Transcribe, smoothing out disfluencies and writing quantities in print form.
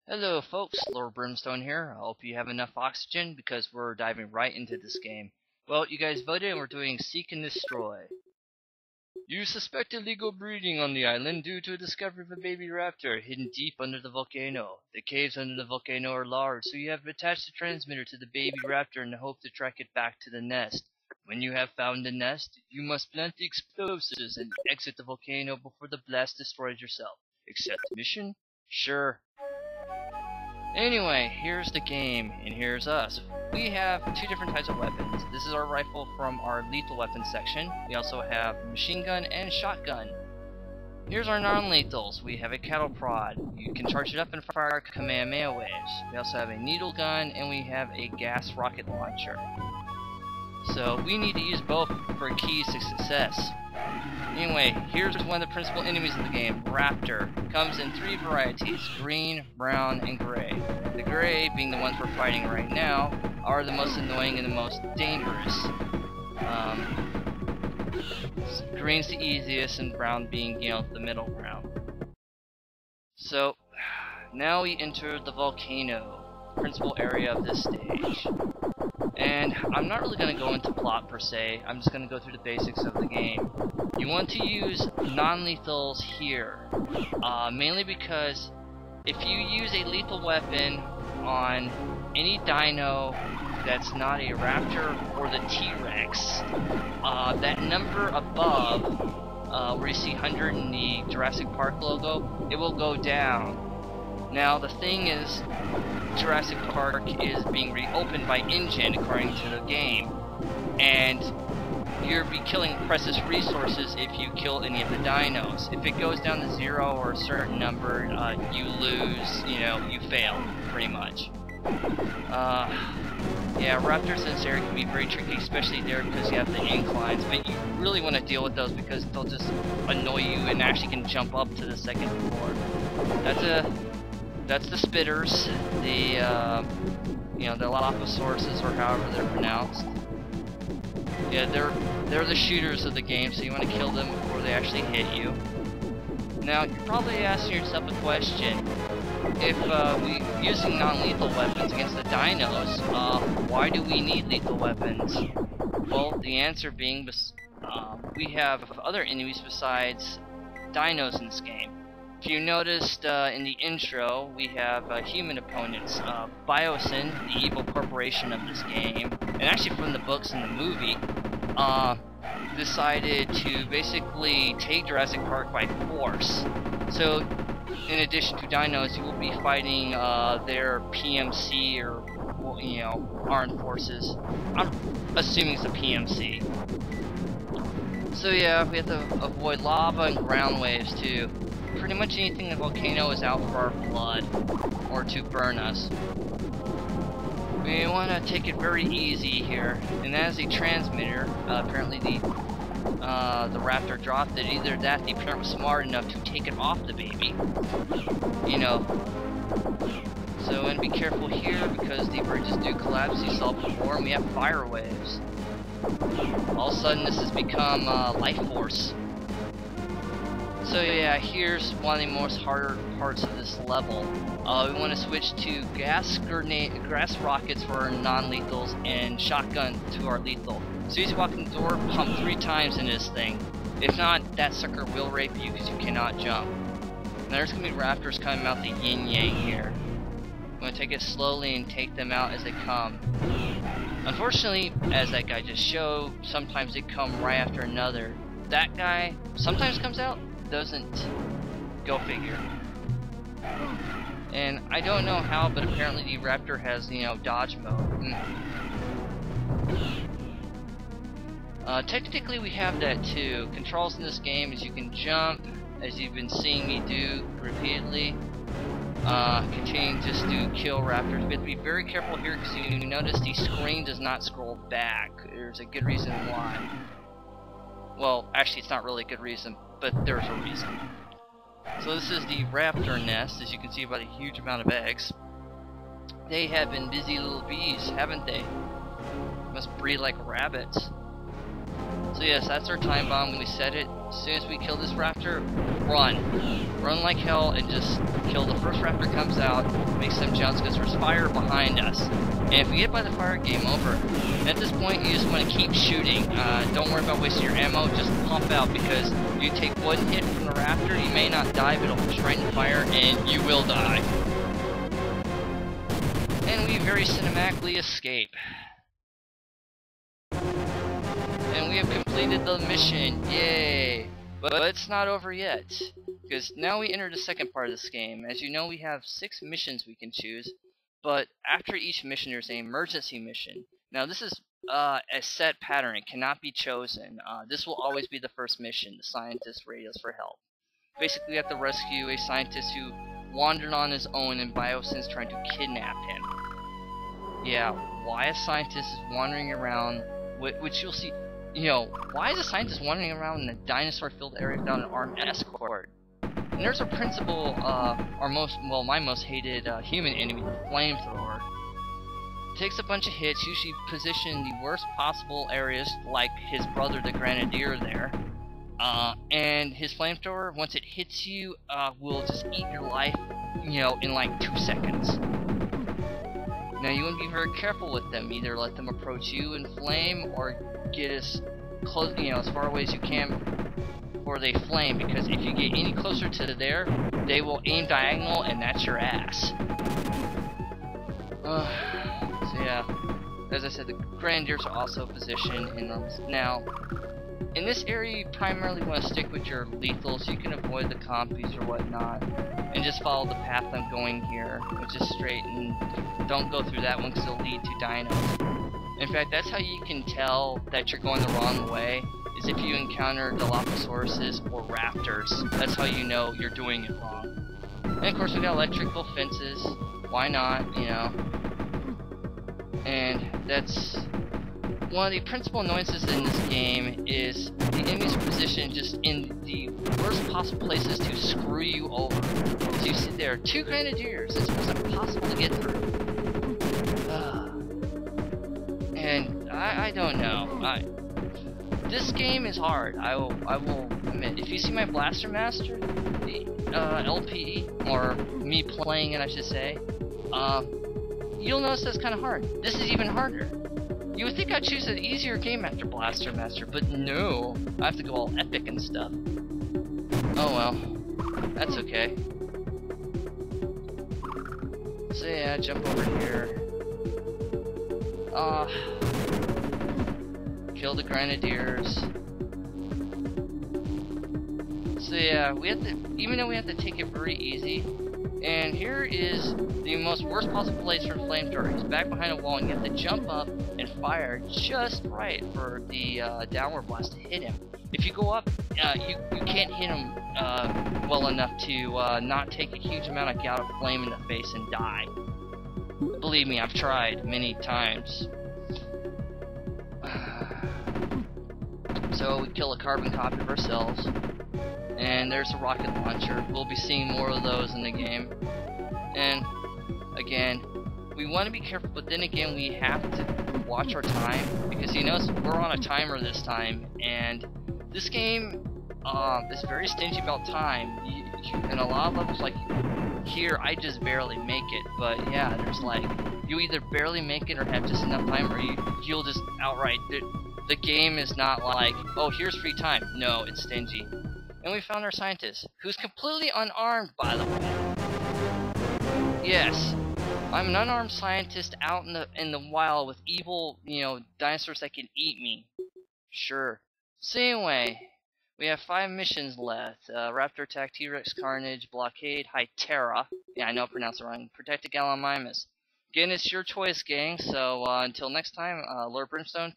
Hello folks, Lord Brimstone here. I hope you have enough oxygen because we're diving right into this game. Well, you guys voted and we're doing Seek and Destroy. You suspect illegal breeding on the island due to a discovery of a baby raptor hidden deep under the volcano. The caves under the volcano are large, so you have attached a transmitter to the baby raptor in the hope to track it back to the nest. When you have found the nest, you must plant the explosives and exit the volcano before the blast destroys yourself. Accept mission? Sure. Anyway, here's the game, and here's us. We have two different types of weapons. This is our rifle from our lethal weapons section. We also have machine gun and shotgun. Here's our non-lethals. We have a cattle prod. You can charge it up and fire Kamehameha waves. We also have a needle gun, and we have a gas rocket launcher. So we need to use both for keys to success. Anyway, here's one of the principal enemies of the game, Raptor. Comes in three varieties, green, brown, and gray. The gray, being the ones we're fighting right now, are the most annoying and the most dangerous. Green's the easiest, and brown being, the middle ground. So, now we enter the volcano, principal area of this stage. And I'm not really going to go into plot per se, I'm just going to go through the basics of the game. You want to use non-lethals here, mainly because if you use a lethal weapon on any dino that's not a raptor or the T-Rex, that number above, where you see 100 in the Jurassic Park logo, it will go down. Now the thing is, Jurassic Park is being reopened by InGen according to the game, and you'll be killing precious resources if you kill any of the dinos. If it goes down to 0 or a certain number, you lose, you fail, pretty much. Yeah, raptors in this area can be very tricky, especially there because you have the inclines, but you really want to deal with those because they'll just annoy you and actually can jump up to the second floor. That's the spitters, the Dilophosaurus, or however they're pronounced. Yeah, they're the shooters of the game, so you want to kill them before they actually hit you. Now, you're probably asking yourself a question. If we're using non-lethal weapons against the dinos, why do we need lethal weapons? Well, the answer being, we have other enemies besides dinos in this game. If you noticed in the intro, we have human opponents. Biosyn, the evil corporation of this game, and actually from the books and the movie, decided to basically take Jurassic Park by force. So, in addition to dinos, you will be fighting their PMC or, armed forces. I'm assuming it's a PMC. So yeah, we have to avoid lava and ground waves too. Pretty much anything in the volcano is out for our blood, or to burn us. We want to take it very easy here, and as a transmitter, apparently the raptor dropped it. Either that, the parent was smart enough to take it off the baby, So, and be careful here because the bridges do collapse, you saw before, and we have fire waves. All of a sudden, this has become life force. So yeah, here's one of the most harder parts of this level. We want to switch to gas rockets for our non-lethals and shotgun to our lethal. So as you walk in the door, pump 3 times in this thing. If not, that sucker will rape you because you cannot jump. Now there's going to be raptors coming out the yin-yang here. I'm going to take it slowly and take them out as they come. Unfortunately, as that guy just showed, sometimes they come right after another. That guy sometimes comes out, doesn't. Go figure. And I don't know how, but apparently the raptor has, dodge mode. Technically we have that too. Controls in this game is you can jump, as you've been seeing me do repeatedly. Continuing just to kill raptors. We have to be very careful here because you notice the screen does not scroll back. There's a good reason why. Well, actually it's not really a good reason, but there's a reason. So this is the raptor nest, as you can see by the huge amount of eggs. They have been busy little bees, haven't they? Must breed like rabbits. So yes, that's our time bomb. When we set it, as soon as we kill this raptor, run. Run like hell and just kill the first raptor comes out, make some jumps because there's fire behind us. And if we get by the fire, game over. And at this point, you just want to keep shooting. Don't worry about wasting your ammo, just pump out because you take one hit from the raptor, you may not die, but it'll push right in the fire and you will die. And we very cinematically escape. And we have completed the mission, yay! But it's not over yet, because now we enter the second part of this game. As you know, we have 6 missions we can choose, but after each mission there's an emergency mission. Now this is a set pattern, it cannot be chosen. This will always be the first mission, the scientist radios for help. Basically we have to rescue a scientist who wandered on his own and Biosyn's trying to kidnap him. Yeah, why a scientist is wandering around, which you'll see. You know, why is a scientist wandering around in a dinosaur-filled area without an armed escort? And there's a principal, my most hated human enemy, the flamethrower. Takes a bunch of hits, usually positioned in the worst possible areas, like his brother, the Grenadier there. And his flamethrower, once it hits you, will just eat your life, you know, in like 2 seconds. Now you want to be very careful with them. Either let them approach you in flame, or get as close, you know, as far away as you can before they flame. Because if you get any closer to there, they will aim diagonal, and that's your ass. So yeah, as I said, the Grenadiers are also positioned in them. Now, in this area, you primarily want to stick with your lethals. You can avoid the compies or whatnot, and just follow the path I'm going here, which is straight, and don't go through that one because it'll lead to dinos. In fact, that's how you can tell that you're going the wrong way, is if you encounter Dilophosaurus or raptors. That's how you know you're doing it wrong. And of course we got electrical fences, why not, you know. And that's one of the principal annoyances in this game, is the enemy's position just in the worst possible places to screw you over. So you see there are 2 Grenadiers, it's almost impossible to get through. And I don't know. This game is hard. I will admit. If you see my Blaster Master, the LP, or me playing it, I should say, you'll notice that's kind of hard. This is even harder. You would think I'd choose an easier game after Blaster Master, but no. I have to go all epic and stuff. Oh well. That's okay. So yeah, jump over here. Kill the Grenadiers. So yeah, we have to, even though we have to take it very easy, and here is the most worst possible place for flamethrower. He's back behind a wall, and you have to jump up and fire just right for the downward blast to hit him. If you go up, you can't hit him well enough to not take a huge amount of gout of flame in the face and die. Believe me, I've tried many times. So we kill a carbon copy of ourselves, and there's a rocket launcher. We'll be seeing more of those in the game. And again, we want to be careful, but then again we have to watch our time, because you know we're on a timer this time, and this game is very stingy about time. In a lot of levels, like here, I just barely make it, but yeah, there's like, you either barely make it or have just enough time, or you'll just outright, the game is not like, oh, here's free time. No, it's stingy. And we found our scientist, who's completely unarmed, by the way. Yes, I'm an unarmed scientist out in the wild with evil, you know, dinosaurs that can eat me. Sure. So anyway, we have 5 missions left. Raptor Attack, T-Rex Carnage, Blockade, Hytera. Yeah, I know I pronounced it wrong. Protect the Gallimimus. Again, it's your choice, gang. So until next time, Lord Brimstone.